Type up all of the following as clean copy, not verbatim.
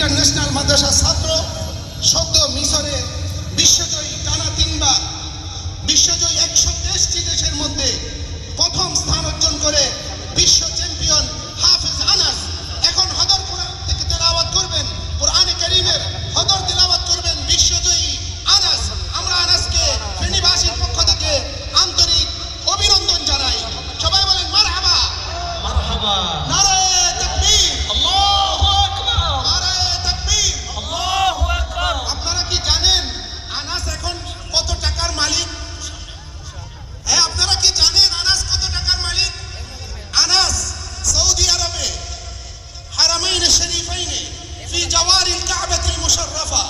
International মাদ্রাসার ছাত্র, সদ্য মিশরে বিশ্বজয়ী টানা 3 বার বিশ্বজয়ী 123টি দেশের মধ্যে প্রথম স্থান অর্জন করে বিশ্ব চ্যাম্পিয়ন হাফেজ আনাস এখন হদর কোরআন থেকে তেলাওয়াত করবেন, কোরআনে কারীমের হদর তেলাওয়াত করবেন বিশ্বজয়ী আনাস। আমরা আনাসকে ফেনীবাসীর পক্ষ থেকে আন্তরিক অভিনন্দন জানাই। সবাই বলেন মারহাবা মারহাবা। নারায়ে তাকবীর, আল্লাহু আকবার, নারায়ে তাকবীর, আল্লাহু আকবার। আপনারা কি জানেন আনাস এখন কত টাকার মালিক? হ্যাঁ, আপনারা কি জানেন আনাস কত টাকার মালিক? আনাস সৌদি আরবে হারামাইন শরীফাইনে ফি জাওয়ারিল কাবাতিল মুশাররাফা,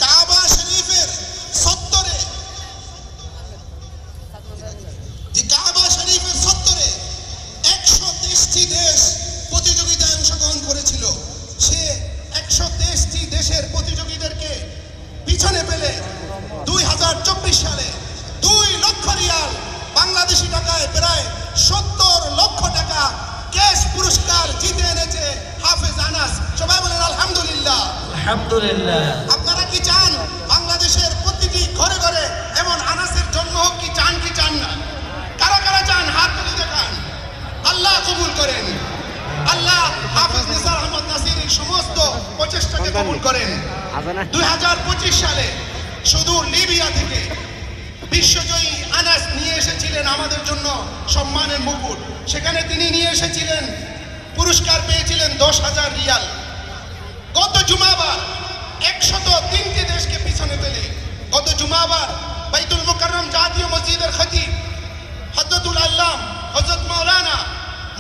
কাবা শরীফের সত্তরে, কাবা শরীফের সত্তরে 123টি দেশ প্রতিযোগিতায় অংশগ্রহণ করেছিল। সে 123টি দেশের প্রতিযোগীদেরকে পিছনে ফেলে 2024 সালে 2 লক্ষ রিয়াল, বাংলাদেশি টাকায় প্রায় 70 লক্ষ টাকা ক্যাশ পুরস্কার জিতে এনেছে হাফেজ আনাস। সবাই বলেন আলহামদুলিল্লাহ। আলহামদুলিল্লাহ। আপনারা কি চান বাংলাদেশের প্রতিটি ঘরে ঘরে এমন আনাসের জন্ম হোক? কি চান কি চান না? কারা কারা চান হাত তুলে দেখান। আল্লাহ কবুল করেন, আল্লাহ হাফেজ নিসার আহমদ নাসিরের সমস্ত প্রচেষ্টাকে কবুল করেন। 2025 সালে সুদূর লিবিয়া থেকে বিশ্বজয়ী আনাস নিয়ে এসেছিলেন আমাদের জন্য সম্মানের মুকুট। সেখানে তিনি নিয়ে এসেছিলেন, পুরস্কার পেয়েছিলেন 10,000 রিয়াল। গত জুমাবার 103টি দেশকে পিছনে ফেলে গত জুমাবার বাইতুল মুকাররম জাতীয় মসজিদের খতিব হযরতুল আল্লাম হযরত মাওলানা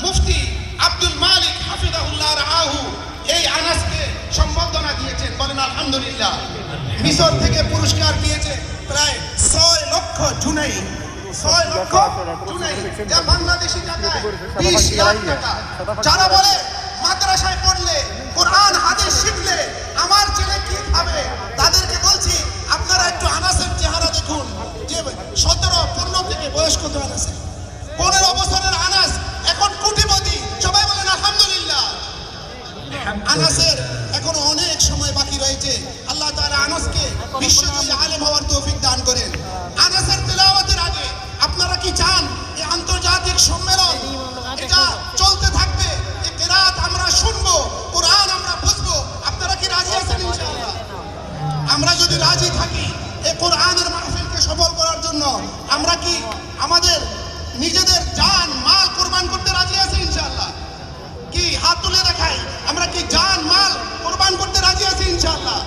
মুফতি আব্দুল মালিক হাফিজাহুল্লাহ রাহু এই আনাসকে সম্বর্ধনা দিয়েছেন। বলেন আলহামদুলিল্লাহ। মিশর থেকে পুরস্কার পেয়েছে প্রায় 6 লক্ষ জুনাই, 6 লক্ষ জুনাই, যা বাংলাদেশি টাকায় 20 লাখ টাকা। যারা বলে মাদ্রাসায় পড়লে কোরআন হাদিস শিখলে আমার ছেলে কি খাবে, তাদেরকে বলছি আপনারা একটু আনাসের চেহারা দেখুন। যে 17-15 থেকে বয়স কত আনাসের? 15 বছরের আনাস এখন কোটিপতি। সবাই বলেন আলহামদুলিল্লাহ। আনাসের এখনো অনেক সময় বাকি রয়েছে। আল্লাহ তাআলা আনাসকে বিশ্বজয়ী আলেম হওয়ার তৌফিক দান করেন। আনাসের তেলাওয়াতের আগে আপনারা কি চান এই আন্তর্জাতিক সম্মেলন এটা চলতে থাকবে, এই কিরাত আমরা শুনবো, কোরআন আমরা বুঝবো? আপনারা কি রাজি আছেন? ইনশাআল্লাহ আমরা যদি রাজি থাকি এই কোরআনের মাহফিলকে সফল করার জন্য আমরা কি আমাদের নিজেদের জান মাল কোরবান করতে রাজি আছি? ইনশাআল্লাহ কি হাত তুলে দেখাই, আমরা কি জান মাল কোরবান করতে রাজি আছি? ইনশাআল্লাহ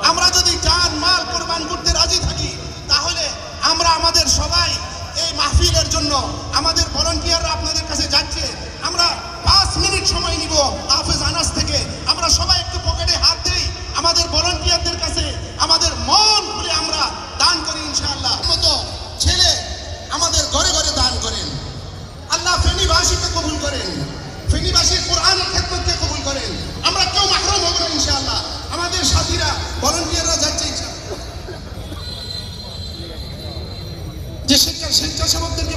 আমরা যদি জান মাল কোরবান করতে রাজি থাকি তাহলে আমরা আমাদের সবাই এই মাহফিলের জন্য আমাদের ভলান্টিয়াররা আপনাদের কাছে যাচ্ছে। আমরা 5 মিনিট সময় নিব হাফেজ আনাস থেকে। আমরা সবাই একটু পকেটে হাত দেই, আমাদের ভলান্টিয়ারদের কাছে আমাদের মন খুলে আমরা দান করি ইনশাআল্লাহ। মতো ছেলে আমাদের ঘরে ঘরে দান করেন। আল্লাহ ফেনীবাসীকে কবুল করেন, ফেনীবাসীর কোরআনের খেদমতকে কবুল করেন। আমরা কেউ মাহরুম হব না ইনশাআল্লাহ। আমাদের সাথীরা ভলান্টিয়াররা যাচ্ছে ইনশাআল্লাহ। যে স্বেচ্ছাসেবকদেরকে